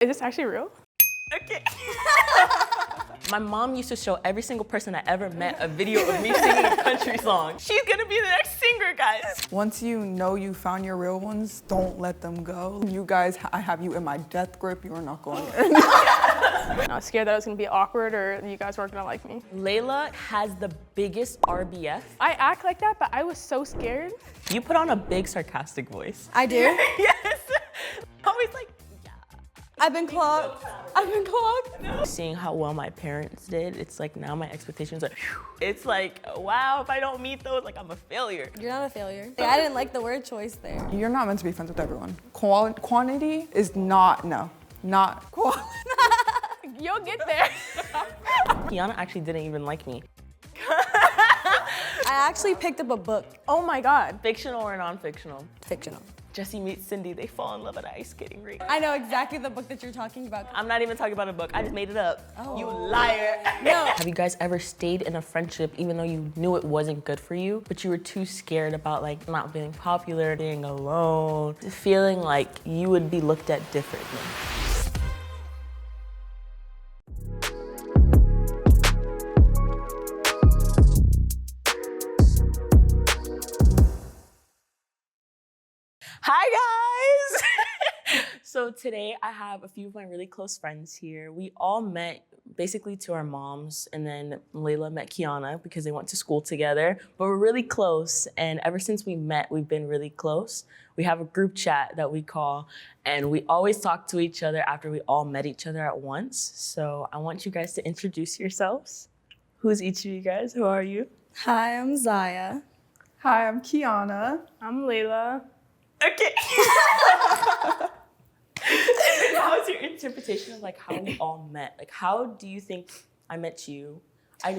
Is this actually real? Okay. My mom used to show every single person I ever met a video of me singing a country song. She's gonna be the next singer, guys. Once you know you found your real ones, don't let them go. You guys, I have you in my death grip. You are not going anywhere. I was scared that it was gonna be awkward or you guys weren't gonna like me. Leila has the biggest RBF. I act like that, but I was so scared. You put on a big sarcastic voice. I do. Yes. Always like, I've been clogged. I've been clogged. seeing how well my parents did, it's like now my expectations are, it's like, wow, if I don't meet those, like I'm a failure. You're not a failure. I didn't like the word choice there. You're not meant to be friends with everyone. Quantity is not quality. You'll get there. Kyana actually didn't even like me. I actually picked up a book. Oh my God. Fictional or non-fictional? Fictional. Jesse meets Cindy, they fall in love at an ice skating rink. I know exactly the book that you're talking about. I'm not even talking about a book, I just made it up. Oh. You liar. No. Have you guys ever stayed in a friendship even though you knew it wasn't good for you, but you were too scared about like not being popular, being alone, feeling like you would be looked at differently? Hi guys! So today I have a few of my really close friends here. We all met basically to our moms, and then Leila met Kyana because they went to school together, but we're really close, and ever since we met, we've been really close. We have a group chat that we call, and we always talk to each other after we all met each other at once. So I want you guys to introduce yourselves. Who's each of you guys? Who are you? Hi, I'm Zaiya. Hi, I'm Kyana. I'm Leila. Okay. How's your interpretation of like how we all met? Like, how do you think I met you?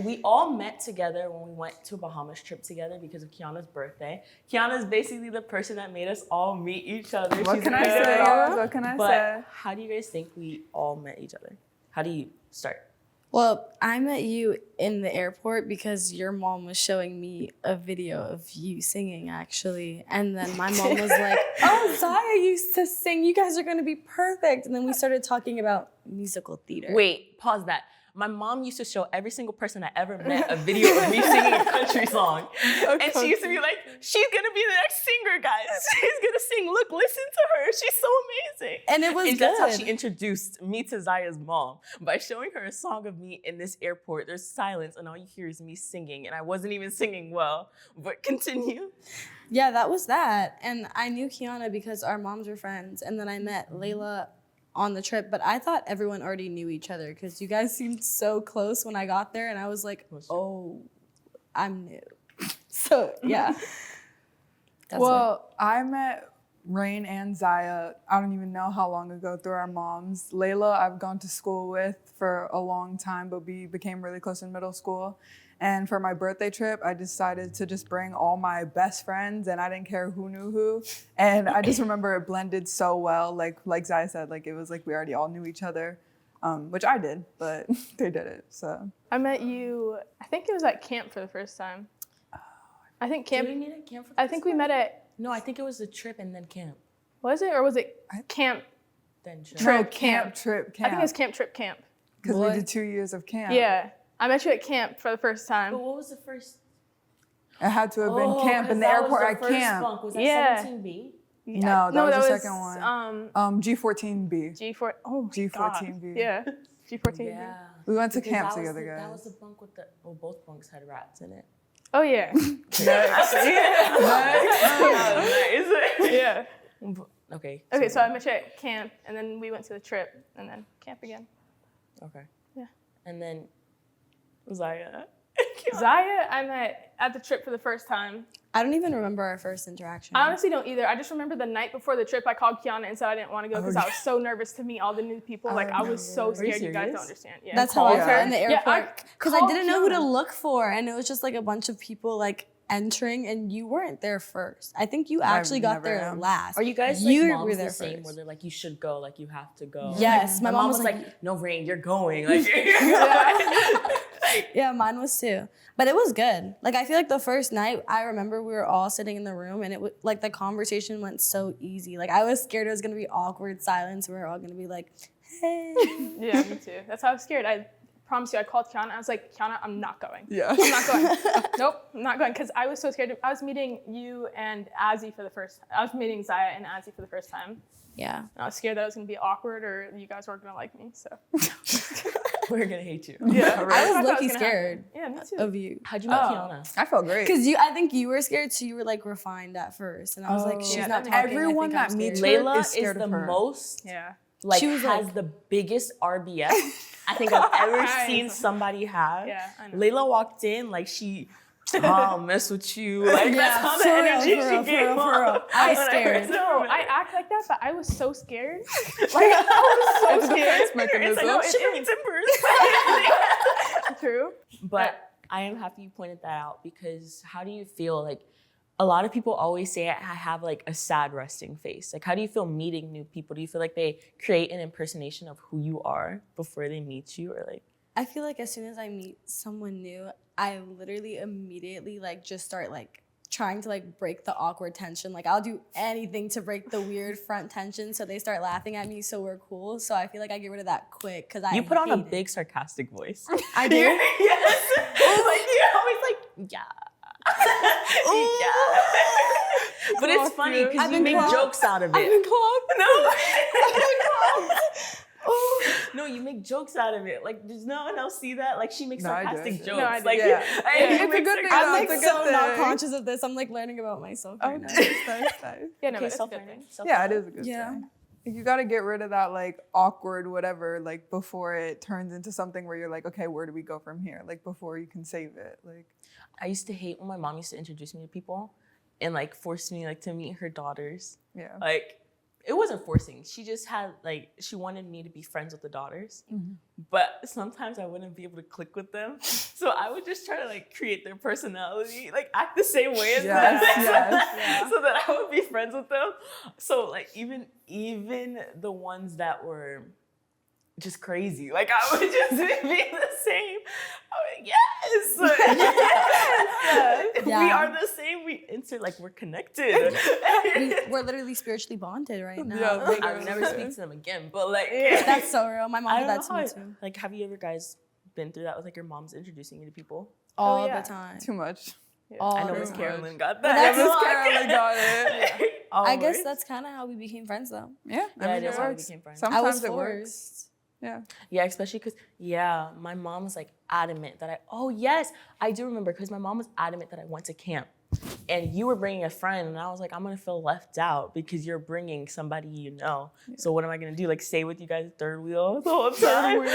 We all met together when we went to a Bahamas trip together because of Kyana's birthday. Kyana's basically the person that made us all meet each other. What She's can I amazing. say, y'all? What can I But say? how do you guys think we all met each other? How do you start? Well, I met you in the airport because your mom was showing me a video of you singing, actually. And then my mom was like, oh, Zaiya used to sing. You guys are going to be perfect. And then we started talking about musical theater. Wait, pause that. My mom used to show every single person I ever met a video of me singing a country song. And she used to be like, she's gonna be the next singer, guys. She's gonna sing. Look, listen to her. She's so amazing. And it was And good. that's how she introduced me to Zaiya's mom. By showing her a song of me in this airport, there's silence and all you hear is me singing. And I wasn't even singing well, but continue. Yeah, that was that. And I knew Kyana because our moms were friends. And then I met Leila on the trip, but I thought everyone already knew each other because you guys seemed so close when I got there, and I was like, oh, I'm new. So, yeah. Well, I met Rain and Zaiya, I don't even know how long ago, through our moms. Leila, I've gone to school with for a long time, but we became really close in middle school. And for my birthday trip, I decided to just bring all my best friends, and I didn't care who knew who. And I just remember it blended so well. Like Zaiya said, like it was like we already all knew each other, which I did, but they did it, so. I met you, I think it was at camp for the first time. I think camp. Did we meet at camp for I think we met at, No, I think it was the trip and then camp. was it? Or was it camp? Then trip. Trip, No, camp. trip, I think it was camp, trip, camp. Because we did 2 years of camp. Yeah. I met you at camp for the first time. But what was the first? It had to have been camp in the airport at camp. Bunk. Was that Yeah. 17B? No, that was the second one. G14B. G4. Oh, G14B. God. Yeah. G14B. Yeah. We went to Because camp that was together, That guys. was the bunk with the, well, both bunks had rats in it. Oh, yeah. Yeah. Okay. Okay, so I met you at camp, and then we went to the trip, and then camp again. Okay. Yeah. And then Zaiya. Zaiya, I met at the trip for the first time. I don't even remember our first interaction. I honestly don't either. I just remember the night before the trip, I called Kyana and said I didn't want to go because I was so nervous to meet all the new people. Like, I was so scared. You guys serious? don't understand. Yeah. That's how I Yeah. felt in the Yeah, airport. Because I called didn't know who to Kyana. look for, and it was just like a bunch of people like entering, and you weren't there first. I think you actually got never there am. last. Are you guys like you moms were there the same first. where they're like, you should go, like you have to go? Yes, Like, my mom was like, no, Rain, you're going. Like, yeah, mine was too. But it was good. Like, I feel like the first night, I remember we were all sitting in the room, and it was like the conversation went so easy. Like, I was scared it was gonna be awkward silence. We were all gonna be like, hey. Yeah, me too. That's why I was scared. I promise you, I called Kyana. I was like, Kyana, I'm not going. Yeah. I'm not going. Nope, I'm not going. Because I was so scared. I was meeting you and Azzy for the first time. I was meeting Zaiya and Azzy for the first time. Yeah. And I was scared that it was going to be awkward or you guys weren't going to like me. So We're gonna hate you. yeah, I thought was that low-key gonna scared happen. Yeah, me too. of you. How'd you meet Kyana? I felt great. Because I think you were scared, so you were like refined at first. And I was like, she's yeah, not that talking. makes- Everyone I think that I'm meets scared. her Leila is is scared the of her. most Yeah. like She was has like- the biggest RBF I think I've ever Nice. seen somebody have. Yeah, I know. Leila walked in like she I'll mess with you. Like that's how the for real, energy for she real, gave for real. off. I was When scared. first No, met I her. act like that, but I was so scared. Like, I was so It's a scared. defense mechanism. It's like, No, oh, it shivering is. timbers. True. But I am happy you pointed that out because how do you feel like a lot of people always say I have like a sad resting face. Like how do you feel meeting new people? Do you feel like they create an impersonation of who you are before they meet you or like I feel like as soon as I meet someone new, I literally immediately like just start like trying to like break the awkward tension. Like I'll do anything to break the weird front tension so they start laughing at me so we're cool. So I feel like I get rid of that quick because I you put on a hate it. big sarcastic voice. I do. Yes. Like you're always like, yeah. Yeah. But it's funny I've because you been make clogged. jokes out of it. I've been clogged. No. No, you make jokes out of it. Like, does no one else see that? Like, she makes No, I sarcastic do. jokes. No, I do. Like, Yeah. you It's a make good thing, sarcastic- though. I'm like It's a so good not thing. conscious of this. I'm like learning about myself Oh, right now. nice. Yeah, no, Okay, but it's a good thing. Yeah, it is a good Yeah. thing. You got to get rid of that like awkward whatever like before it turns into something where you're like, okay, where do we go from here? Like before you can save it. Like I used to hate when my mom used to introduce me to people and like force me like to meet her daughters. yeah. Like, it wasn't forcing. She just had like she wanted me to be friends with the daughters, but sometimes I wouldn't be able to click with them. So I would just try to like create their personality, like act the same way as Yes, them, yes. so that I would be friends with them. So like even the ones that were just crazy, like I would just be the same. I would, yes, yes. Yeah. We are the same. We like we're connected. We're literally spiritually bonded right now. Yeah, I would never speak to them again, but like, That's so real. My mom I did don't that to know me how, too. like, have you ever guys been through that with like your mom's introducing you to people? All yeah. the time. Too much. All I know the Miss time. Carolyn got But that. that's Miss why- Carolyn got it. I guess Always. that's kind of how we became friends though. Yeah. Yeah, I mean, that's it how we works. became friends. Sometimes I was it works. forced. Yeah. Yeah, especially because my mom was like adamant that I do remember because my mom was adamant that I went to camp. And you were bringing a friend, and I was like, I'm gonna feel left out because you're bringing somebody you know. Yeah. So what am I gonna do? Like stay with you guys third wheel the whole time?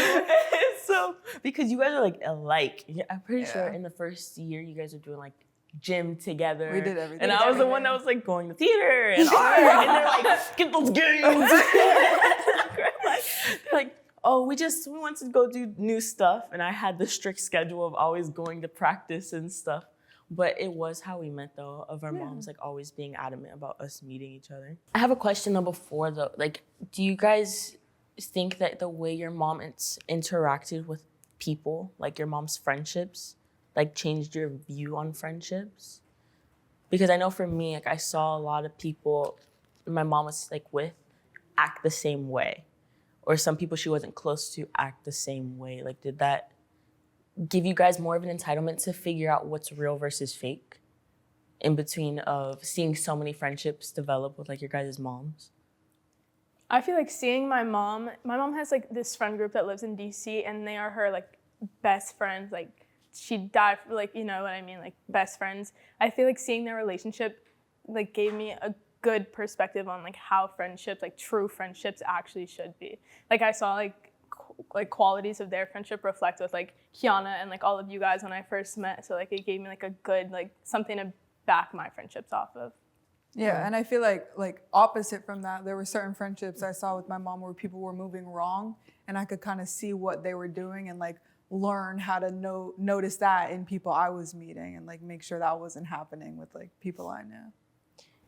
So because you guys are like alike. Yeah, I'm pretty sure in the first year you guys are doing like gym together. We did everything. And I was the one that was like going to theater and art, and they're like, get those games. They're like, oh, we want to go do new stuff. And I had the strict schedule of always going to practice and stuff. But it was how we met though, of our moms like always being adamant about us meeting each other. I have a question though before though. Like, do you guys think that the way your mom interacted with people, like your mom's friendships, like changed your view on friendships? Because I know for me, like I saw a lot of people my mom was like with act the same way. Or some people she wasn't close to act the same way. Like, did that give you guys more of an entitlement to figure out what's real versus fake in between of seeing so many friendships develop with like your guys' moms? I feel like seeing my mom has like this friend group that lives in DC and they are her like best friends. Like she died for, like, you know what I mean? Like best friends. I feel like seeing their relationship like gave me a good perspective on like how friendships, like true friendships actually should be. Like I saw like qualities of their friendship reflect with like Kyana and like all of you guys when I first met. So like it gave me like a good like something to back my friendships off of. Yeah, and I feel like opposite from that, there were certain friendships I saw with my mom where people were moving wrong, and I could kind of see what they were doing and like learn how to notice that in people I was meeting and like make sure that wasn't happening with like people I knew.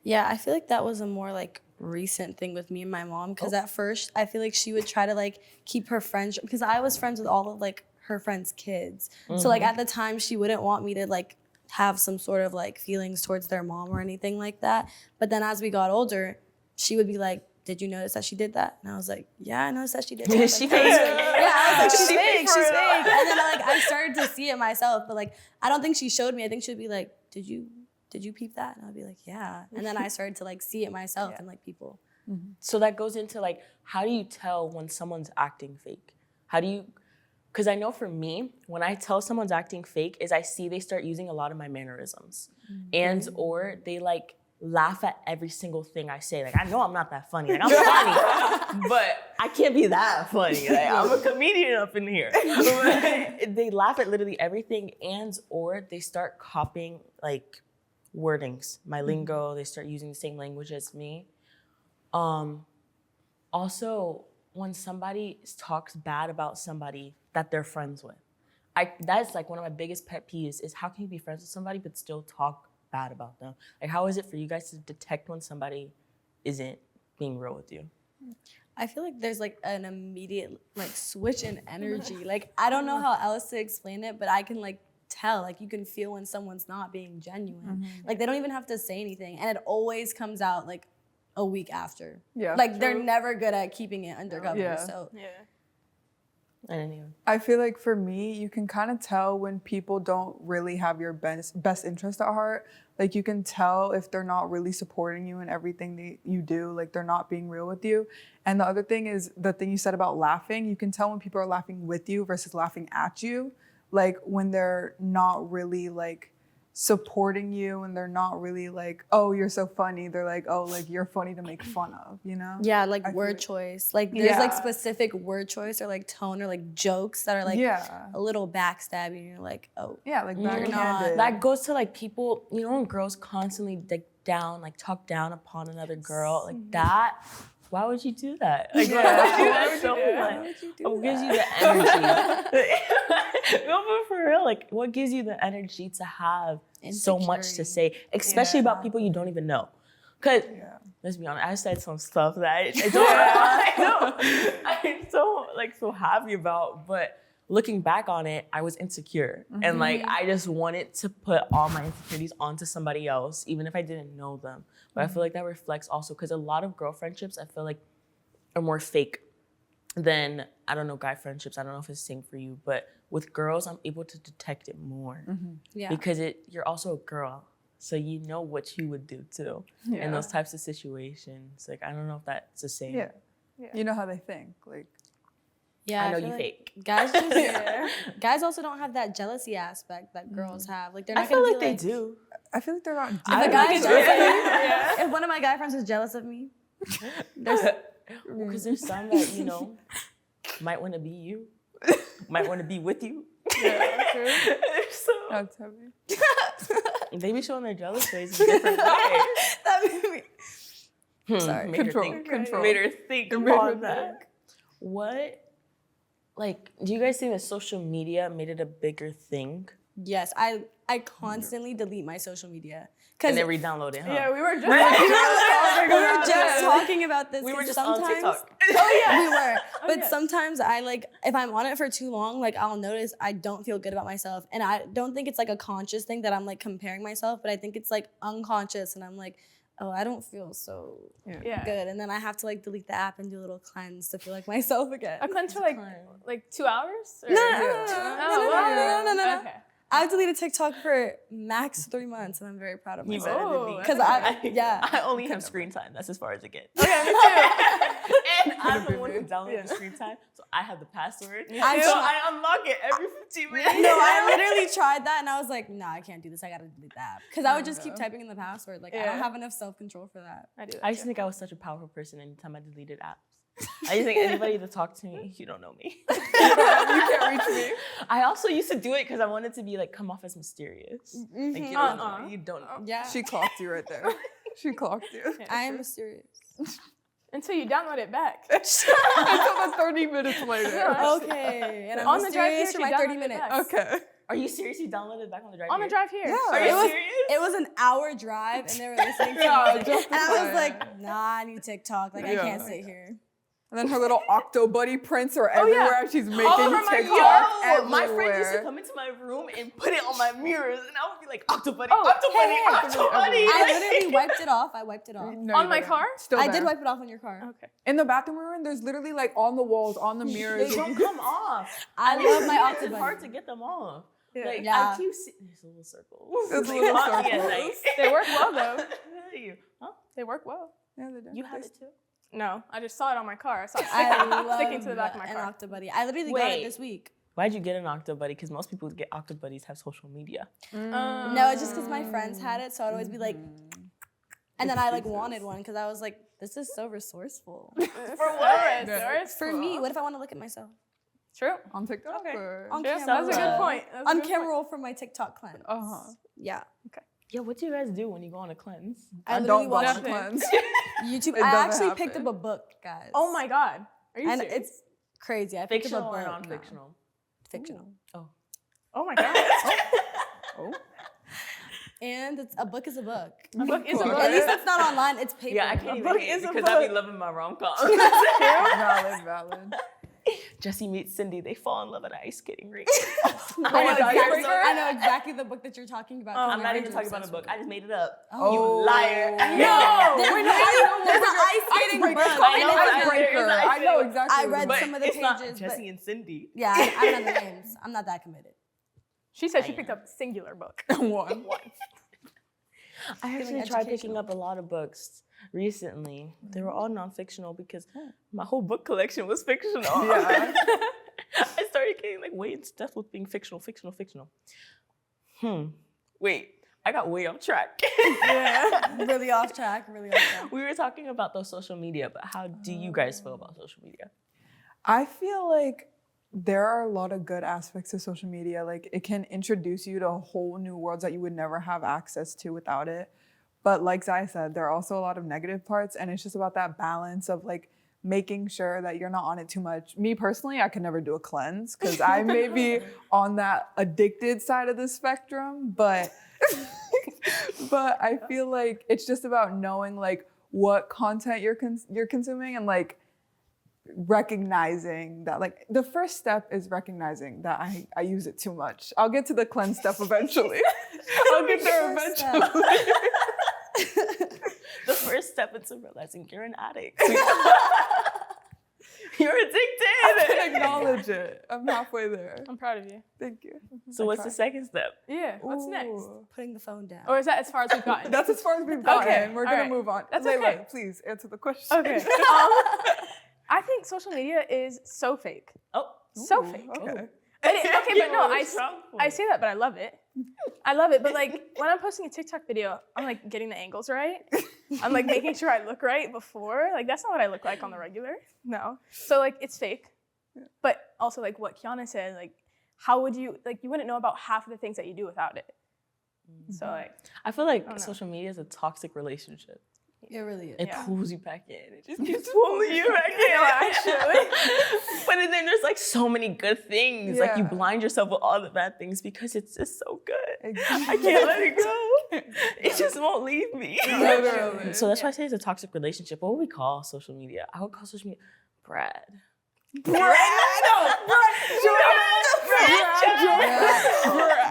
Yeah, I feel like that was a more like recent thing with me and my mom because at first I feel like she would try to like keep her friends because I was friends with all of like her friends' kids. So like at the time she wouldn't want me to like have some sort of like feelings towards their mom or anything like that. But then as we got older, she would be like, did you notice that she did that? And I was like, yeah, I noticed that she did that. She Like, faked. yeah, I was like, she's She fake, faked for she's real. fake. And then like I started to see it myself, but like I don't think she showed me. I think she'd be like, did you peep that? And I'd be like, yeah. And then I started to like see it myself and like people. So that goes into like, how do you tell when someone's acting fake? How do you, because I know for me, when I tell someone's acting fake is I see they start using a lot of my mannerisms and or they like laugh at every single thing I say. Like, I know I'm not that funny. Like, I'm funny, but I can't be that funny. Like, I'm a comedian up in here. But they laugh at literally everything and or they start copying like wordings, my lingo. They start using the same language as me. Also, when somebody talks bad about somebody that they're friends with, that's like one of my biggest pet peeves is how can you be friends with somebody but still talk bad about them? Like, how is it for you guys to detect when somebody isn't being real with you? I feel like there's like an immediate like switch in energy. Like I don't know how else to explain it, but I can like tell, like you can feel when someone's not being genuine. Like they don't even have to say anything, and it always comes out like a week after. Yeah. Like they're never good at keeping it undercover. Yeah. So And anyway. I feel like for me, you can kind of tell when people don't really have your best interest at heart. Like you can tell if they're not really supporting you in everything you do, like they're not being real with you. And the other thing is the thing you said about laughing, you can tell when people are laughing with you versus laughing at you. Like when they're not really like supporting you and they're not really like, oh, you're so funny. They're like, oh, like you're funny to make fun of, you know? yeah, like I feel word like- choice. Like there's like Yeah. specific word choice or like tone or like jokes that are like a little backstabbing. And you're like, oh, Yeah, like You're backhanded. not- That goes to like people, you know, when girls constantly talk down upon another girl, like that. Why would you do that? Like, why would you do that so much? What gives you the energy? No, but for real, like, what gives you the energy to have so much to say, especially about people you don't even know? Because, let's be honest, I said some stuff that I'm so happy about, but looking back on it, I was insecure. And like, I just wanted to put all my insecurities onto somebody else, even if I didn't know them. But I feel like that reflects also, because a lot of girl friendships, I feel like are more fake than, I don't know, guy friendships. I don't know if it's the same for you, but with girls, I'm able to detect it more. yeah. Because you're also a girl. So you know what you would do too in those types of situations. Like, I don't know if that's the same. Yeah. You know how they think. Like, Yeah, I know feel you like fake. Guys just guys also don't have that jealousy aspect that girls have. Like they're not I feel gonna like be they like, do. I feel like they're not. If a deep guy is into jealous it. of me, if one of my guy friends is jealous of me, Because there's some that, you know, might want to be you, might want to be with you. Yeah, true. So That's heavy. they be showing their jealous face in different ways. that made me. Sorry. Made Control, her think, control. Made her think Made her upon think. that. What, like, do you guys think that social media made it a bigger thing? Yes, I constantly delete my social media And because then re-download it, huh? Yeah, we were just we were just talking about this. We were 'cause just on sometimes TikTok. we were, but yeah. sometimes I like if I'm on it for too long, like I'll notice I don't feel good about myself, and I don't think it's like a conscious thing that I'm like comparing myself, but I think it's like unconscious, and I'm like, oh, I don't feel so Yeah. good, and then I have to like delete the app and do a little cleanse to feel like myself again. A cleanse for like 2 hours? Or? No. Okay. I've deleted TikTok for max 3 months, and I'm very proud of You myself. better than me. Because I I only have screen time. That's as far as it gets. Okay, me too. And I'm the one who downloaded the screen time, so I have the password. I So try- I unlock it every 15 minutes. No, I literally tried that, and I was like, nah, I can't do this. I gotta delete the app. Because I would just keep typing in the password. Like, I don't have enough self-control for that. I do that I just too. think I was such a powerful person anytime I deleted apps. I just think anybody that talked to me, you don't know me. You can't reach me. I also used to do it because I wanted to be like come off as mysterious. Like you don't know. You don't know. Yeah. She clocked you right there. She clocked you. I am mysterious. Until you download it back. Until the 30 minutes later. Okay. And I'm On the drive here, mysterious for she my 30 downloaded it minutes. back. Okay. Are you serious? You downloaded it back on the drive? On the here? drive here. Yeah. Are you It was- serious? It was an hour drive, and they were listening to Yeah, music. And I was justify like, nah, I need TikTok. Like, I can't Yeah. sit here. And then her little Octo Buddy prints are Oh, yeah. everywhere. She's making over my TikTok car. Yo, my friends used to everywhere. come into my room and put it on my mirrors, and I would be like, Octobuddy, Oh, Octobuddy, hey, Octobuddy. I literally wiped it off. I wiped it off. No, On you my didn't. car? Still I there. did wipe it off on your car. Okay. In the bathroom we're in, there's literally like on the walls, on the mirrors. They don't come off. I love my It's Octobuddy. hard to get them off. Yeah. Like, Yeah. I keep seeing, there's a little circle. There's a They little haunt me at circles. night. They work well though. Huh? They work well. Yeah, they do. You have it too? No, I just saw it on my car. I saw it I sticking, love sticking to the back of my an car. Octobuddy. I literally got Wait. it this week. Why'd you get an Octobuddy? Because most people who get Octobuddies have social media. No, it's just because my friends had it, so I'd always be like, and then I like wanted one because I was like, this is so resourceful. For what? For me, what if I want to look at myself? True. On TikTok? Okay. Or? On True. camera. That's a good point. That's a On good camera point. roll for my TikTok cleanse. Uh-huh. Yeah. Yeah, what do you guys do when you go on a cleanse? I don't literally go on watched Nothing. cleanse. YouTube. It I doesn't actually picked up happen. a book, guys. Oh my God. Are you And serious? it's crazy. I picked up Fictional a or book. non-fictional? Fictional. Oh my God. Oh. And a book is a book. A book is a Cool. book. At least it's not online. It's paper. Yeah, I can't even book hate is a because I be book. loving my rom-coms. Valid. Jesse meets Cindy. They fall in love at an ice skating rink. I know exactly the book that you're talking about. I'm not even talking about a book. I just made it up. Oh. You liar. There's an ice skating book. I know, Icebreaker. I know exactly. I what read it is. But some of the it's not pages, Jesse but- and Cindy. Yeah, I don't know the names. I'm not that committed. She said she picked up a singular book. One. I actually tried picking up a lot of books recently. They were all non-fictional because my whole book collection was fictional. Yeah. I started getting like way into depth with being fictional. Wait, I got way off track. Really off track. We were talking about those social media, but how do you guys feel about social media? I feel like there are a lot of good aspects to social media. Like it can introduce you to whole new worlds that you would never have access to without it. But like Zaiya said, there are also a lot of negative parts, and it's just about that balance of like making sure that you're not on it too much. Me personally, I could never do a cleanse because I may be on that addicted side of the spectrum, but but I feel like it's just about knowing like what content you're consuming and like recognizing that. Like the first step is recognizing that I use it too much. I'll get to the cleanse step eventually. I'll get there First eventually. The first step into realizing you're an addict. You're I addicted. can acknowledge it. I'm halfway there. I'm proud of you. Thank you. So what's the second step? Yeah. What's next? Ooh. Putting the phone down. Or is that as far as we've gotten? That's as far as we've gotten. Okay, We're all gonna right. move on. That's Leila, okay. please answer the question. Okay. I think social media is so fake. Oh, So Ooh, fake. Okay. Okay, but no, I I say that, but I love it. I love it, but like when I'm posting a TikTok video, I'm like getting the angles right. I'm like making sure I look right before. Like that's not what I look like on the regular. No. So like it's fake. But also like what Kyana said, like how would you like you wouldn't know about half of the things that you do without it. So like I feel like I don't know. social media is a toxic relationship. It really is. It Yeah. pulls you back in. It just keeps pulling you back in. Actually. But then there's like so many good things. Like you Yeah. blind yourself with all the bad things because it's just so good. Exactly. I can't let it go. It just won't leave me. Literally. So that's why I say it's a toxic relationship. What would we call social media? I would call social media Brad.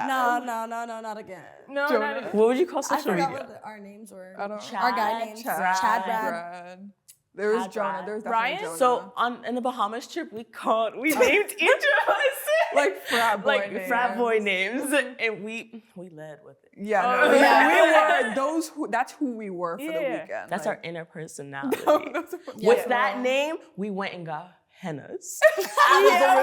No, not again. no, Jonah. not even. What would you call I social forgot media? what our names were. I don't know. Our guy names. Chad, Brad. Brad. There was Chad, Jonah. Brad. There was Ryan? definitely Jonah. So in the Bahamas trip, we named each of us like frat boy like names. frat boy names, and we led with it. Yeah, Oh, no, yeah. we were those who. That's who we were for the Yeah. weekend. That's like, our inner personality. that's Yeah. With that name, we went and got hennas at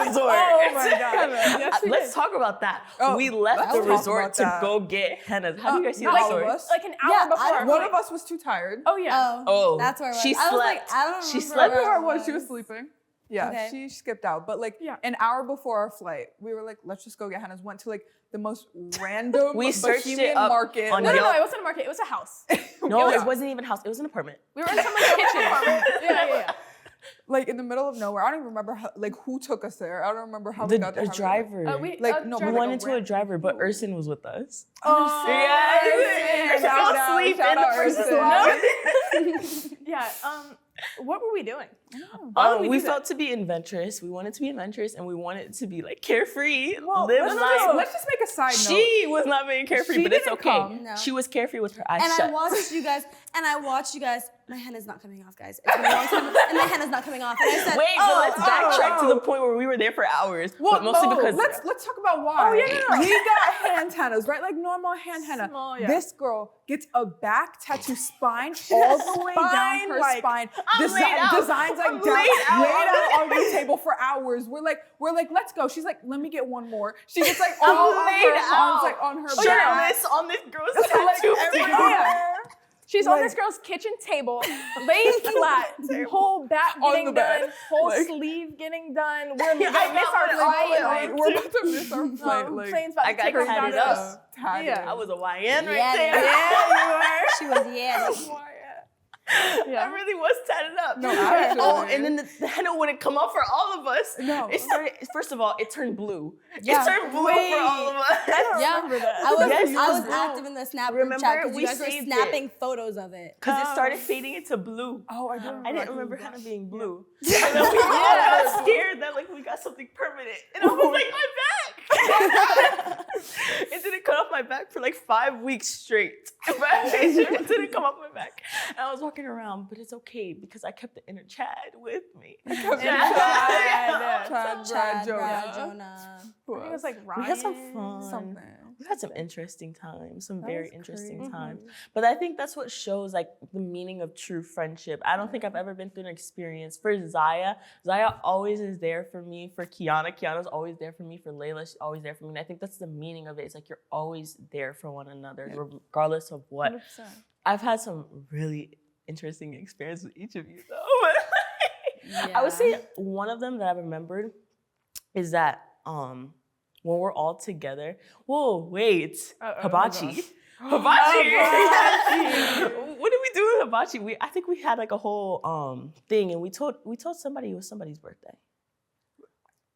the resort. Oh my God. Yes, we Let's did. talk about that. Oh, We left let's the talk resort about to that. go get hennas. How do you guys see not that all of story? us. Like an hour Yeah, I before. don't- One of us was too tired. Oh yeah. Oh, that's where it was. she I was like, slept. I don't She remember slept. where Where I was she was sleeping. Yeah, Okay. she skipped out. But like Yeah. an hour before our flight, we were like, let's just go get hennas. Went to like the most random We searched it bohemian up market. on No, no, no, Yelp. it wasn't a market. It was a house. No, Yeah. it wasn't even a house. It was an apartment. We were in someone's kitchen. Yeah. Like in the middle of nowhere. I don't even remember how, like who took us there. I don't remember how we The got there. a how we- driver. Like, no, we but driver. went a into a random- driver, but Urson was with us. Oh, Yes. Shout Go out, sleep shout in the out first Urson. one. Yeah. What were we doing? We felt to be adventurous. We wanted to be adventurous, and we wanted to be like carefree, Well, live life. let's just make a side note. She was not being carefree, but it's okay. No. She was carefree with her eyes And shut. I watched you guys. My henna's not coming off, guys. It's been a long time, and my henna's not coming off. And I said, Wait, but let's backtrack to the point where we were there for hours. Well, but mostly because let's talk about why. Oh, yeah. We got hand hennas, right? Like normal hand henna. Small, yeah. This girl gets a back tattoo spine all the way down her spine. Designs like laid out on the table for hours. We're like, let's go. She's like, let me get one more. She gets like all of her arms like on her back. shirtless on this girl's Like tattoo. everywhere. She's on this girl's kitchen table, laid flat, whole back On getting the bed. done, whole Like- sleeve getting done. We're Yeah, gonna miss our flight. We're about to miss our flight. Like, Plane's about I to got take us tatted down. up. Yeah. I was a YN right Yeah, there. She was I really was tatted up. No, actually. And then the henna wouldn't come off for all of us. No. It started, first of all, it turned blue. Yeah. It turned blue for all of us. Yeah, remember that. I was active in the Snap group Remember, chat because we you guys were saved snapping photos of it. Because it started fading into blue. Oh, I do. I didn't remember henna being blue. And then we all got scared that like we got something permanent. And I was like, my back! It didn't cut off my back for like 5 weeks straight. It didn't come off my back. And I was walking around, but it's okay because I kept the inner Chad with me. Chad, Chad, Jonah. Brad, Jonah. Who I think it else? was like Ryan. We had some fun. Something. We had some interesting times, some very was interesting crazy. times. But I think that's what shows like the meaning of true friendship. I don't think I've ever been through an experience. For Zaiya always is there for me. For Kyana's always there for me. For Leila, she's always there for me. And I think that's the meaning of it. It's like you're always there for one another, regardless of what. 100%. I've had some really interesting experiences with each of you though. I would say one of them that I remembered is that when we're all together. Whoa, wait. Hibachi. Hibachi. What did we do with hibachi? I think we had like a whole thing, and we told somebody it was somebody's birthday.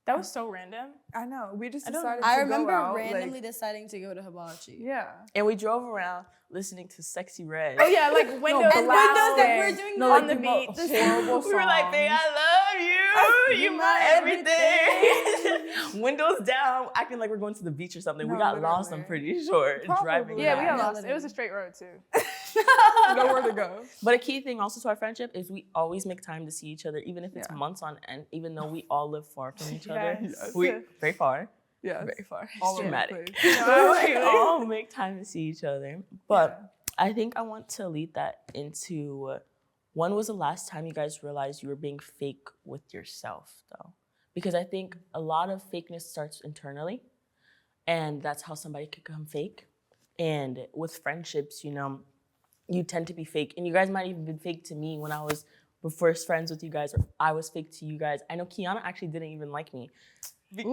That was so random. I know. We just decided I to remember go out, randomly deciding to go to Hibachi. Yeah. And we drove around listening to Sexy Red. Oh yeah, like windows and blasting windows that we're doing on the beach. Horrible We were like, babe, I love you. You my everything. Windows down, acting like we're going to the beach or something. No, we got lost, I'm literally. pretty sure, driving Yeah, back. we got Yeah, lost. It literally. was a straight road too. Nowhere to go. But a key thing also to our friendship is we always make time to see each other, even if it's Yeah. months on end, even though we all live far from each other. Yes. We very far. Yes. Very far. All It's over the dramatic. place. We all make time to see each other. But I think I want to lead that into when was the last time you guys realized you were being fake with yourself, though? Because I think a lot of fakeness starts internally, and that's how somebody could become fake. And with friendships, you know, you tend to be fake. And you guys might even been fake to me when I was first friends with you guys, or I was fake to you guys. I know Kyana actually didn't even like me. Because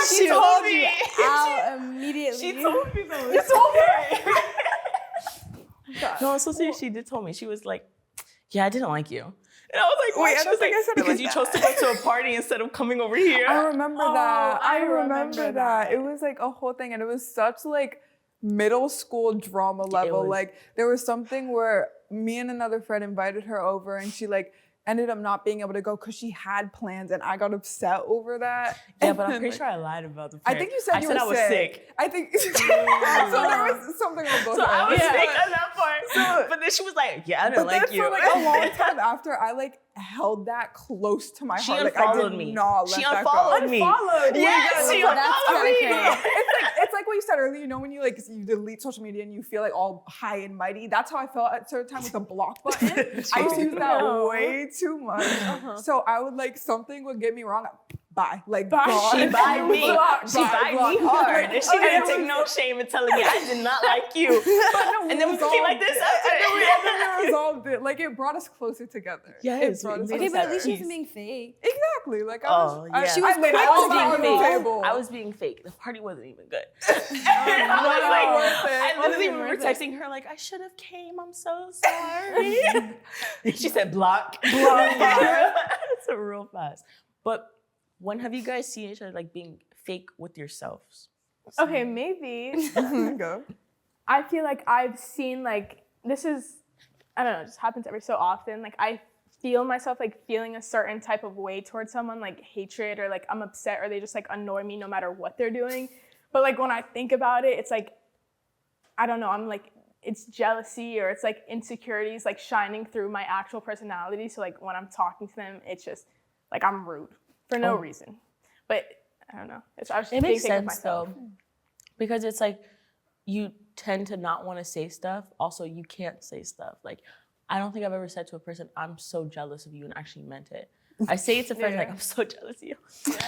she told me. Out immediately. She told me though. You told me. No, I'm so serious. She did tell me. She was like, "Yeah, I didn't like you." And I was like, "Wait." I She don't was think like, I said it "Because like you that." chose to go to a party instead of coming over here." I remember that. I I remember remember that. that. It was like a whole thing, and it was such like middle school drama level. was. Like there was something where me and another friend invited her over, and she like ended up not being able to go because she had plans, and I got upset over that. Yeah, And but I'm then, pretty like, sure I lied about the I parent. think you said I you said were I was sick. I think so. There was something on both So I was ends. sick on that part. But then she was like, "Yeah, I didn't But then like you." for like a long time after, I like held that close to my She heart. Like I unfollowed did me. not let She that go. unfollowed me. Yes, she That's unfollowed kinda me. crazy. It's like what you said earlier, you know, when you like you delete social media and you feel like all high and mighty. That's how I felt at certain time with the block button. I used to use that way too much. So I would like something would get me wrong. Bye. Like gone. She buyed me. Block, She block, buyed block. me hard. And she Okay, didn't take no shame in telling me I did not like you. And then we became like this after And then we resolved it. Like it brought us closer together. Yes, It brought us we Okay, closer. but at least she Peace. wasn't being fake. Exactly. Like I Oh, was, yeah. she She was was laid it I all was out on the being fake. table. I was being fake. The party wasn't even good. And I was like, worth it. I literally Wasn't remember worth it. texting her like, "I should have came. I'm so sorry." She said, "Block." It's a real fast. But when have you guys seen each other like being fake with yourselves? Okay, maybe. Go. I feel like I've seen like this is I don't know, it just happens every so often. Like I feel myself like feeling a certain type of way towards someone, like hatred or like I'm upset or they just like annoy me no matter what they're doing. But like when I think about it, it's like, I don't know, I'm like, it's jealousy or it's like insecurities like shining through my actual personality. So like when I'm talking to them, it's just like I'm rude for no reason. But I don't know. I was just It makes thinking of sense myself. though, because it's like you tend to not want to say stuff. Also, you can't say stuff. Like, I don't think I've ever said to a person, "I'm so jealous of you," and actually meant it. I say it to friends like, "I'm so jealous of you."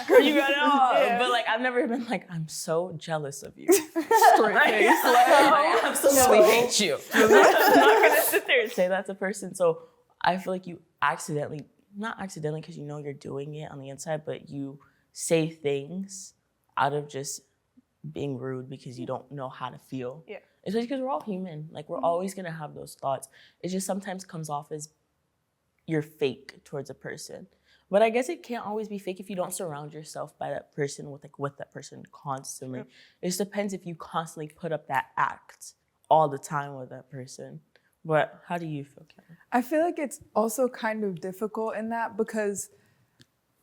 Girl, you got it all. Yeah. But like, I've never been like, "I'm so jealous of you." Straight face. I absolutely hate you. I'm not gonna sit there and say that to a person. So I feel like you accidentally, not accidentally because you know you're doing it on the inside, but you say things out of just being rude because you don't know how to feel. Yeah. Especially because we're all human. Like we're always gonna have those thoughts. It just sometimes comes off as you're fake towards a person. But I guess it can't always be fake if you don't surround yourself by that person with that person constantly. Yep. It just depends if you constantly put up that act all the time with that person. But how do you feel, Kyana? I feel like it's also kind of difficult in that because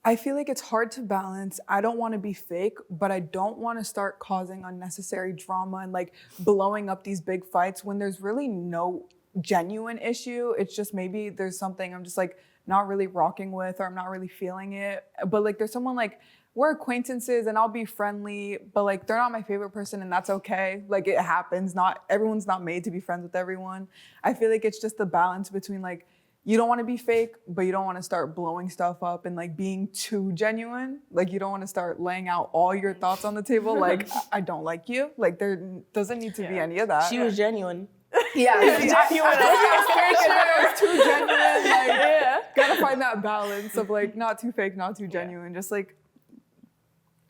I feel like it's hard to balance. I don't want to be fake, but I don't want to start causing unnecessary drama and like blowing up these big fights when there's really no genuine issue. It's just maybe there's something I'm just like not really rocking with or I'm not really feeling it. But like there's someone like we're acquaintances and I'll be friendly, but like they're not my favorite person and that's okay. Like it happens. Not everyone's not made to be friends with everyone. I feel like it's just the balance between like you don't want to be fake, but you don't want to start blowing stuff up and like being too genuine. Like you don't want to start laying out all your thoughts on the table. Like I don't like you. Like there doesn't need to be any of that. She was genuine. Yeah, I was too genuine. Like, Yeah. gotta find that balance of like not too fake, not too genuine. Just like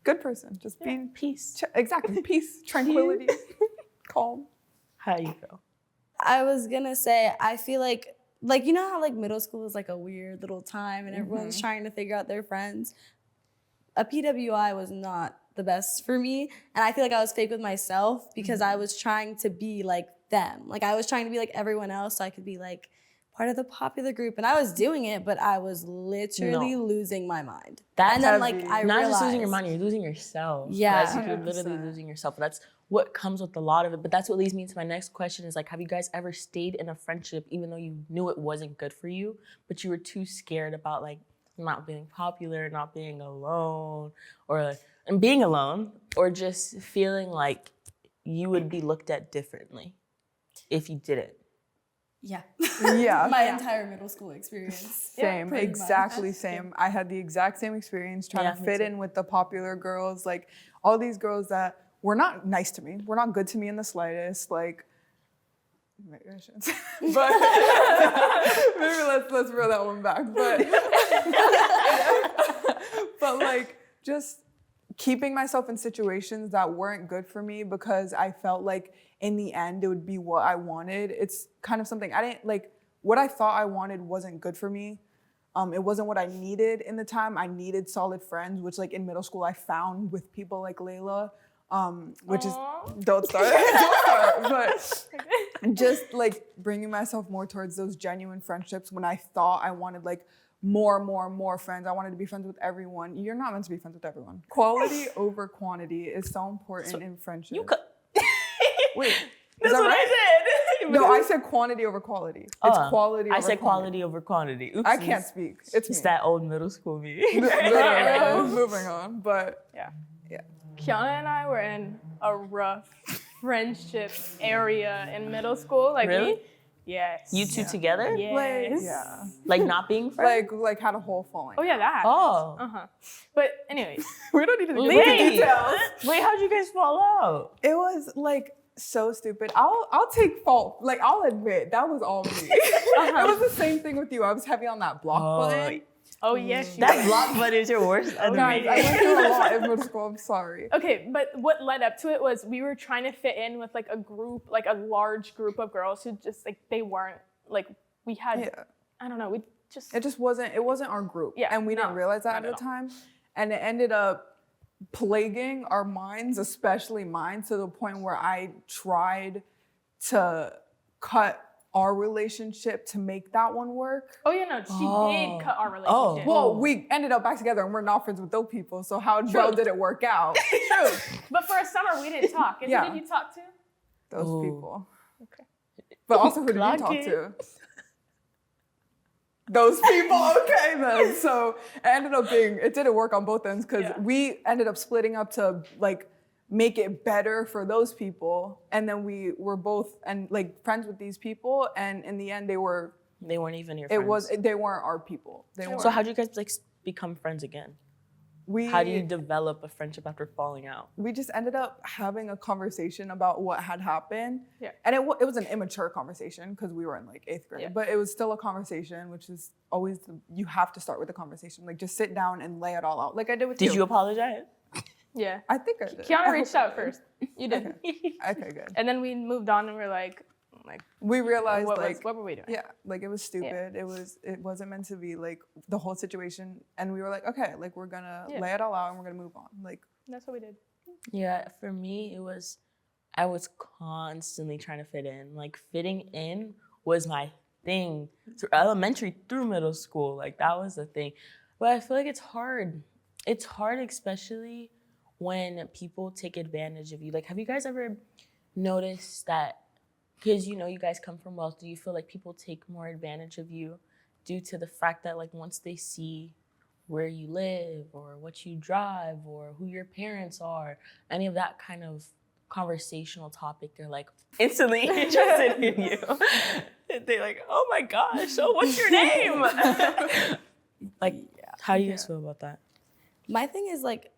good person. Just being Peace. exactly peace, tranquility, calm. How do you feel? I was gonna say, I feel like you know how like middle school is like a weird little time and everyone's trying to figure out their friends. A PWI was not the best for me, and I feel like I was fake with myself because I was trying to be like them. Like I was trying to be like everyone else so I could be like part of the popular group, and I was doing it, but I was literally losing my mind. That's and then like heavy. I Not realized, just losing your mind, you're losing yourself. Yeah. Like, you're literally 100%. losing yourself. But that's what comes with a lot of it. But that's what leads me to my next question is like, have you guys ever stayed in a friendship even though you knew it wasn't good for you, but you were too scared about like not being popular, not being alone, or like, and being alone, or just feeling like you would be looked at differently if you didn't? Yeah. Yeah. My entire middle school experience. Same, pretty much. exactly same. I had the exact same experience trying Yeah, to me fit too. in with the popular girls, like all these girls that were not nice to me, were not good to me in the slightest. Like, maybe I shouldn't say, but maybe let's reel that one back. But like just keeping myself in situations that weren't good for me because I felt like in the end it would be what I wanted. It's kind of something I didn't like. What I thought I wanted wasn't good for me. It wasn't what I needed in the time. I needed solid friends, which like in middle school I found with people like Leila, which Aww. is don't start, but just like bringing myself more towards those genuine friendships when I thought I wanted like more friends. I wanted to be friends with everyone. You're not meant to be friends with everyone. Quality over quantity is so important in friendship. You could. Wait, That's that what right? I said. No, I said quantity over quality. It's quality over I said quantity. quality over quantity. Oopsies. I can't speak. It's It's me. that old middle school me. Literally. Moving on, but Yeah. yeah. Kiana and I were in a rough friendship area in middle school. Like Really? we, yes. You two together? Yes. Yeah. Like not being friends? Like had a whole falling. Oh yeah, that. Oh. But anyways, We don't need to get into Wait. details. Wait, how'd you guys fall out? It was like so stupid. I'll take fault. Like I'll admit that was all me. It was the same thing with you. I was heavy on that block button. oh yes, you That did. block button is your worst Guys, enemy. I went through a lot in middle school. I'm sorry. Okay, but what led up to it was we were trying to fit in with like a group, like a large group of girls who just like they weren't like we had. Yeah. I don't know. We just. It just wasn't. It wasn't our group. Yeah, And we didn't no, realize that not at at the all. time, and it ended up plaguing our minds, especially mine, to the point where I tried to cut our relationship to make that one work. Oh yeah, no, she did cut our relationship. Well, we ended up back together and we're not friends with those people. So how well did it work out? True. But for a summer, we didn't talk. And who did you talk to? Those people. Okay. But also who did you talk to? Those people, okay then. So it didn't work on both ends because we ended up splitting up to like make it better for those people. And then we were both friends with these people. And in the end, they weren't even your friends. They weren't our people. So how did you guys like become friends again? How do you develop a friendship after falling out? We just ended up having a conversation about what had happened. Yeah. And it was an immature conversation because we were in like 8th grade. Yeah. But it was still a conversation, which is always, you have to start with a conversation. Like just sit down and lay it all out. Like I did with you. Did you apologize? Yeah. I think I did. Kiana reached out first. You did. Okay, good. And then we moved on and we're like, we realized what were we doing? Yeah, like it was stupid. Yeah. It wasn't meant to be like the whole situation. And we were like, okay, like we're gonna lay it all out and we're gonna move on. Like that's what we did. Yeah, for me I was constantly trying to fit in. Like fitting in was my thing through elementary through middle school. Like that was the thing. But I feel like it's hard. It's hard, especially when people take advantage of you. Like, have you guys ever noticed that? Because, you guys come from wealth. Do you feel like people take more advantage of you due to the fact that, like, once they see where you live or what you drive or who your parents are, any of that kind of conversational topic, they're, like, instantly interested in you. They're like, oh, my gosh, so what's your name? How do you guys feel about that? My thing is, like,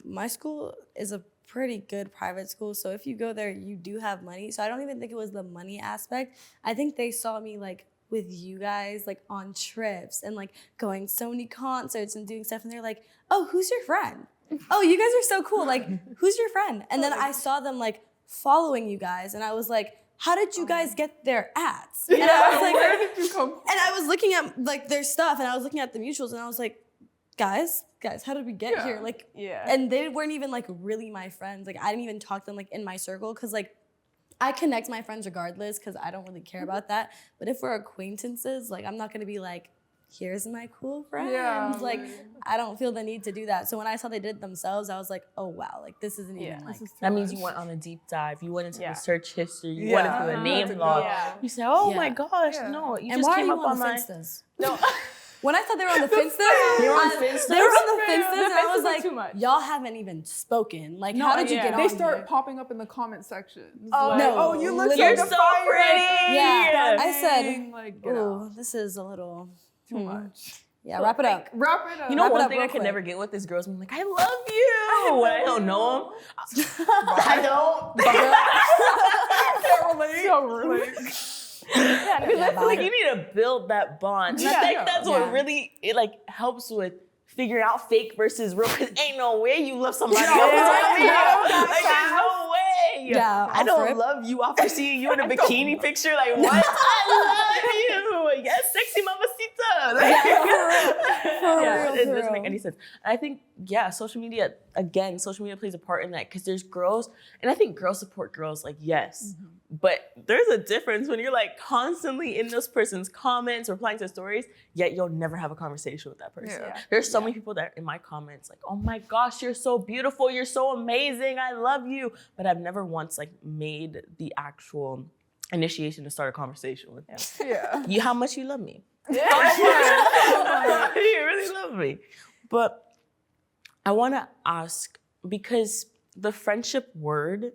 my school is a pretty good private school, so if you go there, you do have money. So I don't even think it was the money aspect. I think they saw me like with you guys, like on trips and like going so many concerts and doing stuff, and they're like, "Oh, who's your friend? Oh, you guys are so cool. Like, who's your friend?" And then I saw them like following you guys, and I was like, "How did you guys get their ads?" And I was like, "Where did you come from?" And I was looking at like their stuff, and I was looking at the mutuals, and I was like, guys, how did we get here? Like, and they weren't even like really my friends. Like, I didn't even talk to them like in my circle because like I connect my friends regardless because I don't really care about that. But if we're acquaintances, like I'm not gonna be like, here's my cool friends. Yeah. Like, I don't feel the need to do that. So when I saw they did it themselves, I was like, oh wow, like this isn't even like. That means you went on a deep dive. You went into the search history. You went into the name log. You said, oh my gosh, no, you just came up on my. No. When I thought they were on the Finstas, they were on the Finstas, and I was like, y'all haven't even spoken. Like, how did you get on They start here? popping up in the comment section. Oh, no. Oh, you look You're so pretty. Yeah. I said, like, ooh, this is a little too much. Yeah, wrap it up. Wrap it up. You know, Wrap it one up thing I real can quick. never get with is girls being like, I love you. When I don't know them. I don't. Can't relate. So rude. Yeah, because I feel like you need to build that bond. And I think that's what really helps with figuring out fake versus real. Because ain't no way you love somebody else. Like, there's no way. Yeah, I don't love you after seeing you in a bikini picture. Like, what? I love you. Yes, sexy mamacita. It doesn't make any sense. And I think, social media plays a part in that because there's girls, and I think girls support girls, like, yes. Mm-hmm. But there's a difference when you're like constantly in this person's comments, replying to stories, yet you'll never have a conversation with that person. Yeah. There's so many people that in my comments like, oh my gosh, you're so beautiful, you're so amazing, I love you. But I've never once like made the actual initiation to start a conversation with them. Yeah. How much you love me. Yeah. You really love me. But I want to ask, because the friendship word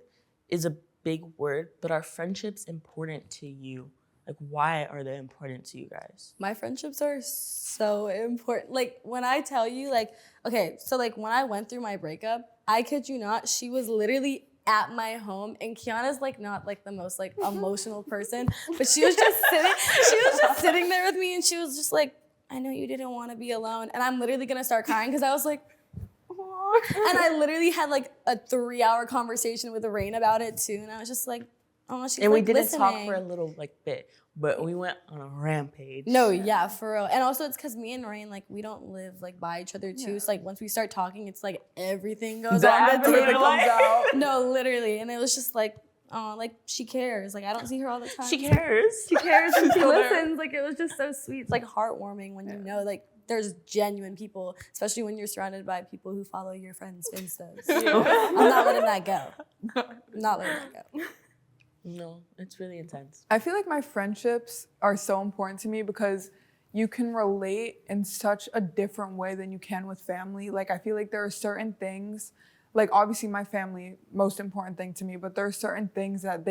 is a big word, but are friendships important to you? Like, why are they important to you guys? My friendships are so important. Like, when I tell you, like, okay, so like when I went through my breakup, I kid you not, she was literally at my home, and Kiana's like not like the most like emotional person, but she was just sitting there with me, and she was just like, I know you didn't want to be alone, and I'm literally gonna start crying because I was like, and I literally had like a 3-hour conversation with Rain about it too, and I was just like, oh, she's and we like, didn't listening. talk for a little like bit, but we went on a rampage. No, yeah, for real. And also it's because me and Rain, like, we don't live like by each other too. So like once we start talking, it's like everything goes on the table. Comes out. No, literally. And it was just like, like she cares. Like I don't see her all the time. She cares. She cares and she Still there. listens. Like it was just so sweet. It's like heartwarming when you know like there's genuine people, especially when you're surrounded by people who follow your friends' Instas. I'm not letting that go. Not letting that go. No, it's really intense. I feel like my friendships are so important to me because you can relate in such a different way than you can with family. Like I feel like there are certain things, like obviously my family, most important thing to me, but there are certain things that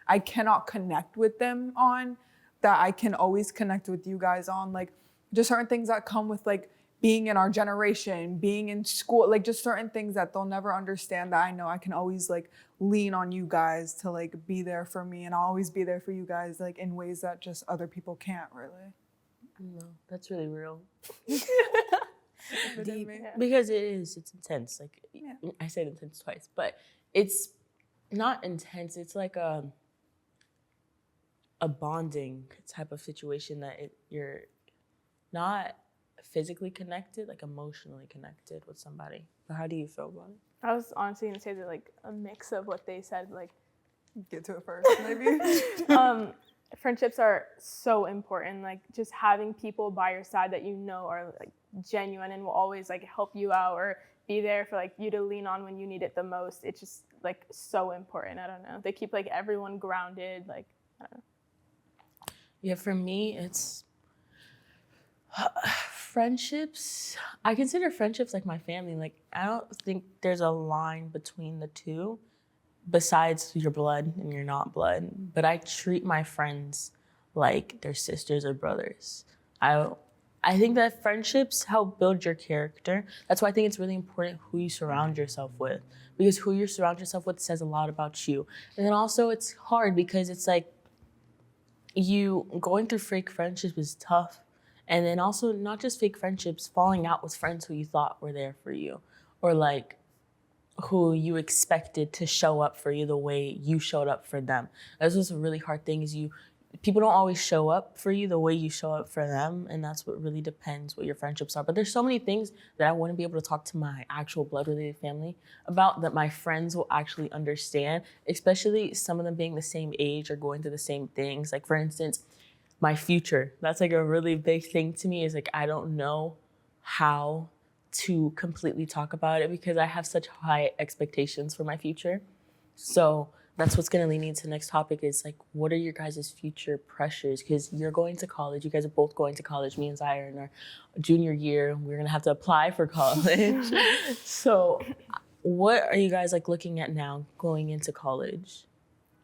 I cannot connect with them on that I can always connect with you guys on. Like just certain things that come with like being in our generation, being in school, like just certain things that they'll never understand that I know I can always like lean on you guys to like be there for me, and I'll always be there for you guys like in ways that just other people can't really. No, that's really real. Deep. Because it's intense. Like Yeah. I said intense twice, but it's not intense. It's like a bonding type of situation that you're not physically connected, like emotionally connected with somebody. But how do you feel about it? I was honestly gonna say that like a mix of what they said, like Get to it first, maybe. friendships are so important. Like just having people by your side that you know are like genuine and will always like help you out or be there for like you to lean on when you need it the most. It's just like so important. I don't know. They keep like everyone grounded. Like I don't know. Yeah, for me, it's friendships. I consider friendships like my family. Like I don't think there's a line between the two besides your blood and you're not blood. But I treat my friends like they're sisters or brothers. I think that friendships help build your character. That's why I think it's really important who you surround yourself with, because who you surround yourself with says a lot about you. And then also it's hard because it's like you going through fake friendships is tough. And then also not just fake friendships, falling out with friends who you thought were there for you, or like who you expected to show up for you the way you showed up for them. That's just a really hard thing is people don't always show up for you the way you show up for them, and that's what really depends what your friendships are. But there's so many things that I wouldn't be able to talk to my actual blood-related family about that my friends will actually understand, especially some of them being the same age or going through the same things. Like for instance, my future. That's like a really big thing to me is like I don't know how to completely talk about it because I have such high expectations for my future. So that's what's going to lead me into the next topic is like, what are your guys' future pressures? Because you're going to college. You guys are both going to college. Me and Zaiya are in our junior year. We're going to have to apply for college. So what are you guys like looking at now going into college?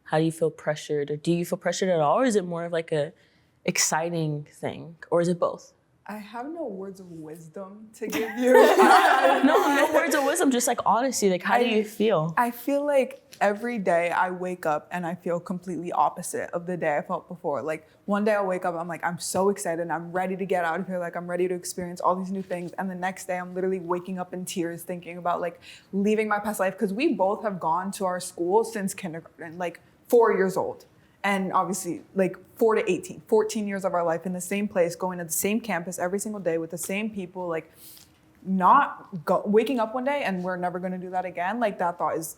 How do you feel pressured? Or do you feel pressured at all? Or is it more of like a exciting thing? Or is it both? I have no words of wisdom to give you. No words of wisdom, just like honesty. Like, how do you feel? I feel like every day I wake up and I feel completely opposite of the day I felt before. Like one day I'll wake up, I'm like, I'm so excited and I'm ready to get out of here. Like I'm ready to experience all these new things. And the next day I'm literally waking up in tears thinking about like leaving my past life. Because we both have gone to our school since kindergarten, like 4 years old. And obviously like 4 to 18, 14 years of our life in the same place, going to the same campus every single day with the same people, like waking up one day and we're never gonna do that again. Like that thought is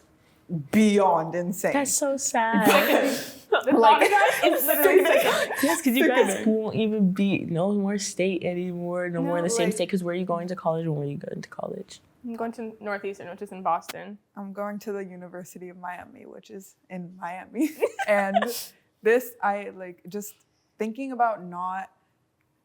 beyond insane. That's so sad. The thought of that is literally sickening. Yes, because you guys won't even be no more state anymore, no more in the same state. Because where are you going to college and where are you going to college? I'm going to Northeastern, which is in Boston. I'm going to the University of Miami, which is in Miami. And I like just thinking about not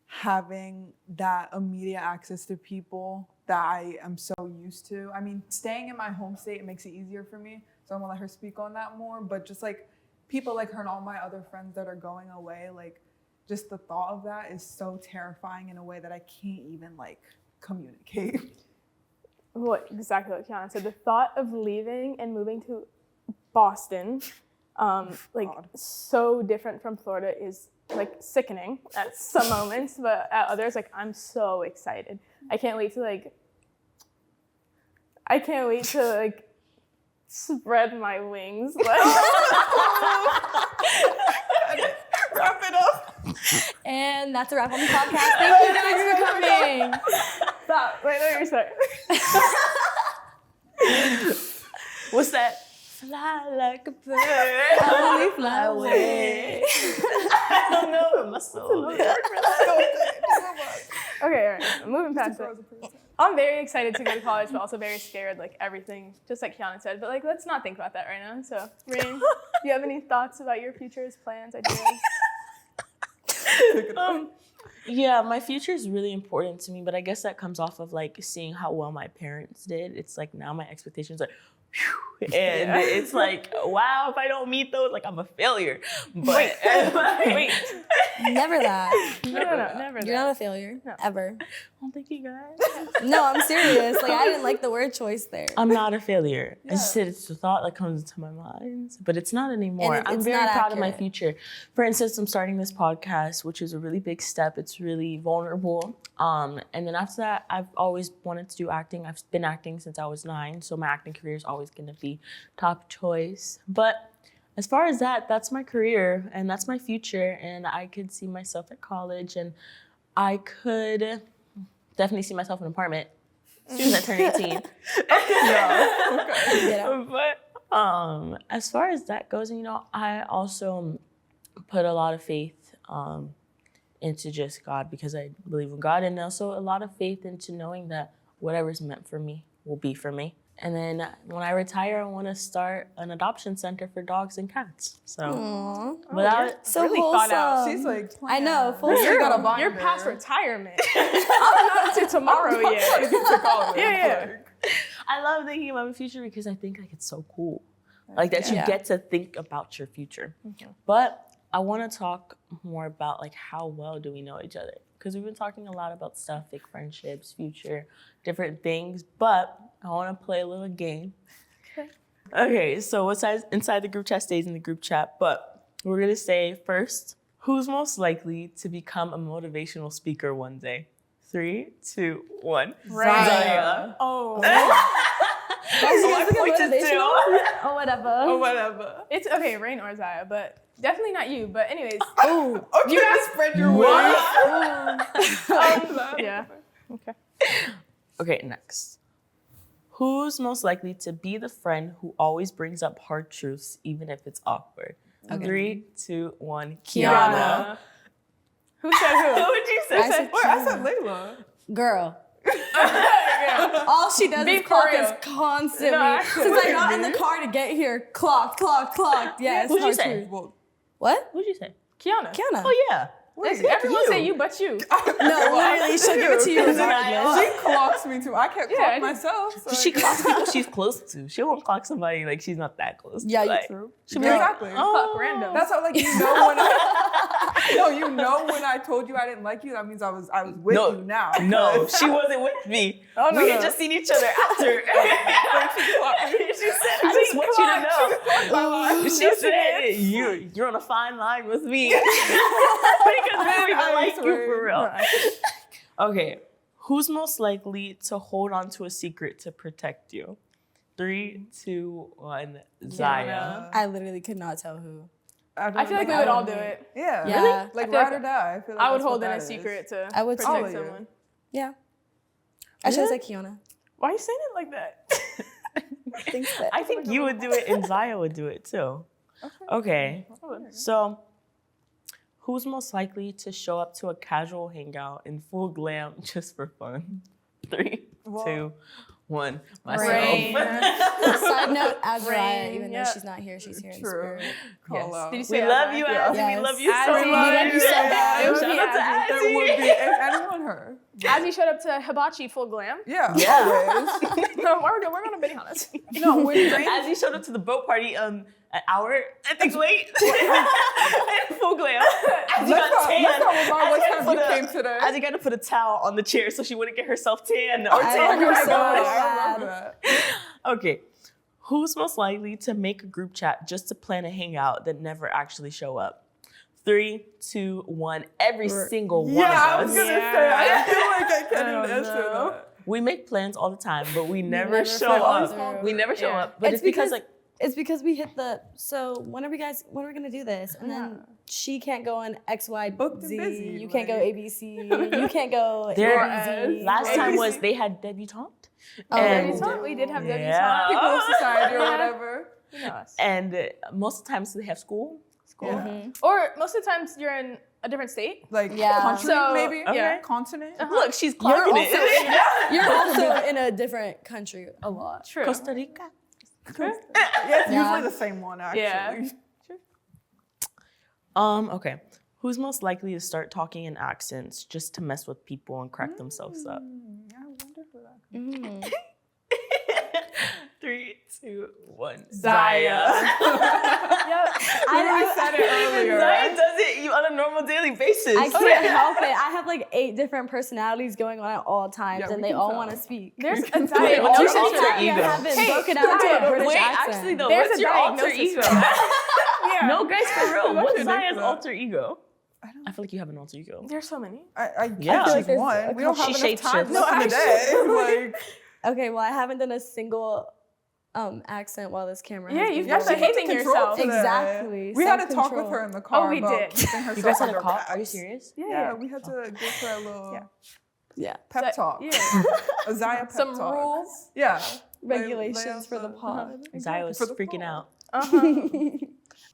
having that immediate access to people that I am so used to. I mean, staying in my home state, it makes it easier for me. So I'm gonna let her speak on that more. But just like people like her and all my other friends that are going away, like just the thought of that is so terrifying in a way that I can't even like communicate. Exactly what Kyana said. The thought of leaving and moving to Boston, so different from Florida, is like sickening at some moments, but at others, like I'm so excited. I can't wait to spread my wings. Wrap it up. And that's a wrap on the podcast. Thank you guys for coming. Stop. Wait, let me start. What's that Fly like a bird. I only fly away. I don't know. My soul. Okay, all right. Moving past it. I'm very excited to go to college, but also very scared, like everything, just like Kyana said. But like, let's not think about that right now. So, Rain, do you have any thoughts about your futures, plans, ideas? Yeah, my future is really important to me, but I guess that comes off of like seeing how well my parents did. It's like now my expectations are, whew, and it's like, wow, if I don't meet those, like I'm a failure. But Wait. Never that. No, never You're not a failure. No. Ever. oh, thank you guys. No, I'm serious. Like, I didn't like the word choice there. I'm not a failure. Yeah. It's just it's the thought that comes into my mind, but it's not anymore. And I'm it's very not proud of my accurate. future. For instance, I'm starting this podcast, which is a really big step. It's really vulnerable. And then after that, I've always wanted to do acting. I've been acting since I was 9, so my acting career is always going to be top choice. But as far as that, that's my career and that's my future. And I could see myself at college, and I could definitely see myself in an apartment as soon as I turn 18. But as far as that goes, you know, I also put a lot of faith into just God, because I believe in God, and also a lot of faith into knowing that whatever's meant for me will be for me. And then when I retire, I want to start an adoption center for dogs and cats. So Aww. without So really thought out. wholesome. She's like, I know. Full You're circle. got a binder. You're past retirement. I'm not to tomorrow yet. Yeah. I love thinking about my future because I think like it's so cool. Like that you Yeah. get to think about your future. But I want to talk more about like how well do we know each other? Because we've been talking a lot about stuff, like friendships, future, different things. But I want to play a little game. Okay, so what's inside the group chat stays in the group chat. But we're going to say first, who's most likely to become a motivational speaker one day? 3, 2, 1. Zaiya. Oh. My point is 2. Oh, whatever. Or whatever. It's okay, Rain or Zaiya, but definitely not you. But anyways, Oh, okay. You guys spread your wings. yeah. Okay. Okay, next. Who's most likely to be the friend who always brings up hard truths, even if it's awkward? Okay. 3, 2, 1. Kiana. Who said who? What would you say? I said Wait, I said Leila. Girl. Yeah. All she does Be is for clock real. us constantly. No, actually. Since I got in the car to get here, clocked. Yes. Who'd you hard say? truth. Well, What? What'd you say? Kiana. Kiana. Oh, yeah. Listen, everyone say you, but you. No, literally, she'll give it to you regardless. she clocks me too. I can't Yeah, clock I- myself. So She clocks people she's close to. She won't clock somebody like she's not that close to. Yeah, like, True. she'll be Exactly. like, Fuck random. That's how, like, you know when I no, you know when I told you I didn't like you, that means I was with No, you now. no, she wasn't with me. Oh, no, we no. had just seen each other after. She said, I just want you to know. She said, you're on a fine line with me. Because maybe I like you for real. Okay, who's most likely to hold on to a secret to protect you? 3, 2, 1. Zaiya. I literally could not tell who. I feel like we would all do it. Yeah. Yeah. Really? I Like feel like ride or die. I feel like I would that's what hold in that a is. secret to I would protect too. someone. Yeah. I should have said Kiana. Why are you saying it like that? I think you would do it and Zaiya would do it too. Okay, so who's most likely to show up to a casual hangout in full glam just for fun? 3, 2, 1. Myself. Rain. Side note, Azariah, Rain, even yeah. though she's not here, she's here in True. spirit. Call Yes. out. Did you We say love Azariah? you, Yeah. Azzy. Yes. We love you so Azzy, much. we love you so bad. It would Shout be out to Azzy. Azzy. There would be, and anyone her. As you showed up to Hibachi full glam. Yeah. Yeah. Always. No, we're going to Benihana's. No, when Rain, As he showed up to the boat party, an hour, I think, late, in full glam. As he let's got tan. not remind what As he time put you a- came today. As he got to put a towel on the chair so she wouldn't get herself tan or I tan remember herself. I remember that. Okay, who's most likely to make a group chat just to plan a hangout that never actually show up? 3, 2, 1. Every single one Yeah, of I was us. gonna Yeah. say. I feel like I can't Oh, even answer no. that. We make plans all the time, but we never never show follow up. through. We never show Yeah. up. But it's because like, It's because we hit the, so when are we gonna do this? And then she can't go on X, Y, Booked and Z. busy, You can't go like- ABC. You can't go There- ABC. last time was they had debutante. Oh, And- Debutante? We did have Yeah. debutante. People in society or Yeah. whatever. You know us. And most of the times they have school. Yeah. Or most of the times you're in a different state. Like Yeah. country, So, maybe? yeah. Continent? Look, she's You're clocking also, it. you're also in a different country a lot. True. Costa Rica. Yeah, it's Yeah. usually the same one, actually. Yeah. Okay. Who's most likely to start talking in accents just to mess with people and crack themselves up? I wonder who that could be. 3, 2, 1. Zaiya. Yep. I said it earlier. Zaiya does it on a normal daily basis. I can't help it. I have like 8 different personalities going on at all times, Yeah, we and they can all tell. want to speak. There's a Wait, Zaiya. what's You your should alter tell me I ego? haven't Hey, broken out into a British Wait, accent. actually though, There's what's a your alter diagnosis ego? for that. Yeah. No, guys, for real. What's What's your name Zaya's for that? alter ego? I feel like you have an alter ego. There's so many. I Yeah. choose Like there's one. a We don't have couple- enough time She left in the day. Like, Okay, well, I haven't done a single accent while this camera has Yeah, been you've yeah, got she the put hating the control yourself. today. Exactly, We had to talk with self-control. her in the car we about did. keeping herself You guys had under a cop? Are you wraps. serious? Yeah, we had to give her a little Yeah. pep So- talk. Yeah. A Zaya pep Some talk. rules. Yeah. Regulations for the Layla- pod. Zaya was For the freaking fall. out. Uh-huh.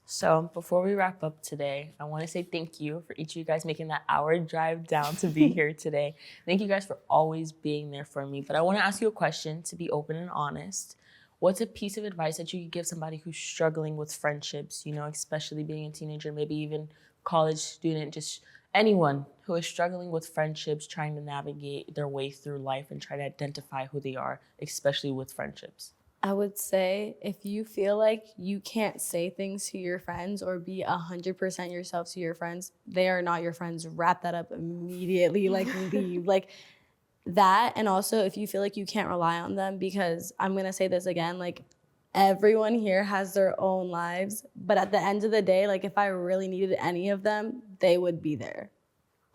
So before we wrap up today, I want to say thank you for each of you guys making that hour drive down to be here today. Thank you guys for always being there for me. But I want to ask you a question to be open and honest. What's a piece of advice that you could give somebody who's struggling with friendships, you know, especially being a teenager, maybe even college student, just anyone who is struggling with friendships, trying to navigate their way through life and try to identify who they are, especially with friendships? I would say if you feel like you can't say things to your friends or be 100% yourself to your friends, they are not your friends. Wrap that up immediately, like leave. Like that. And also if you feel like you can't rely on them, because I'm going to say this again, like everyone here has their own lives. But at the end of the day, like if I really needed any of them, they would be there.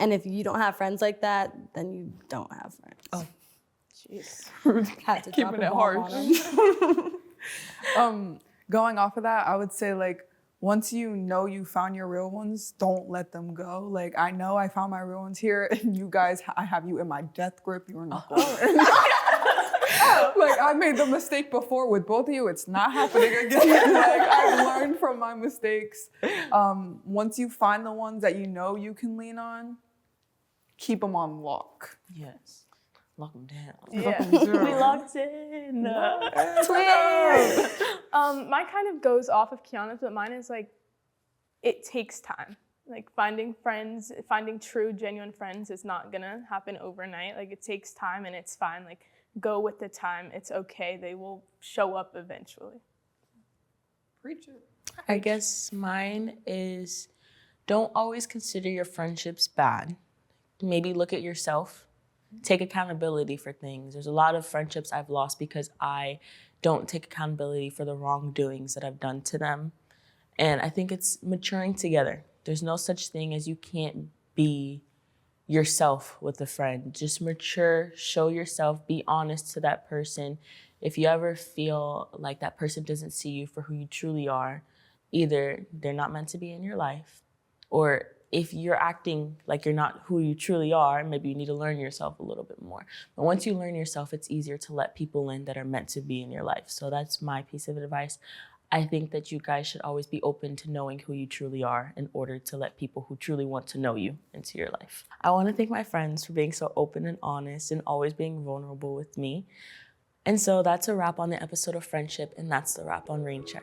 And if you don't have friends like that, then you don't have friends. Oh. Jeez. Had to drop Keeping a it bomb harsh. on 'em. Going off of that, I would say like once you know you found your real ones, don't let them go. Like I know I found my real ones here, and you guys, I have you in my death grip. You are not going. Like I made the mistake before with both of you. It's not happening again. Like I've learned from my mistakes. Once you find the ones that you know you can lean on, keep them on lock. Yes. Lock them down. Yeah. We locked in. Mine kind of goes off of Kyana's, but mine is like, it takes time. Like finding friends, finding true, genuine friends is not gonna happen overnight. Like it takes time and it's fine. Like go with the time. It's okay. They will show up eventually. Preach it. I guess mine is don't always consider your friendships bad. Maybe look at yourself. Take accountability for things. There's a lot of friendships I've lost because I don't take accountability for the wrongdoings that I've done to them. And I think it's maturing together. There's no such thing as you can't be yourself with a friend. Just mature, show yourself, be honest to that person. If you ever feel like that person doesn't see you for who you truly are, either they're not meant to be in your life, or if you're acting like you're not who you truly are, maybe you need to learn yourself a little bit more. But once you learn yourself, it's easier to let people in that are meant to be in your life. So that's my piece of advice. I think that you guys should always be open to knowing who you truly are in order to let people who truly want to know you into your life. I want to thank my friends for being so open and honest and always being vulnerable with me. And so that's a wrap on the episode of Friendship, and that's the wrap on Rain Check.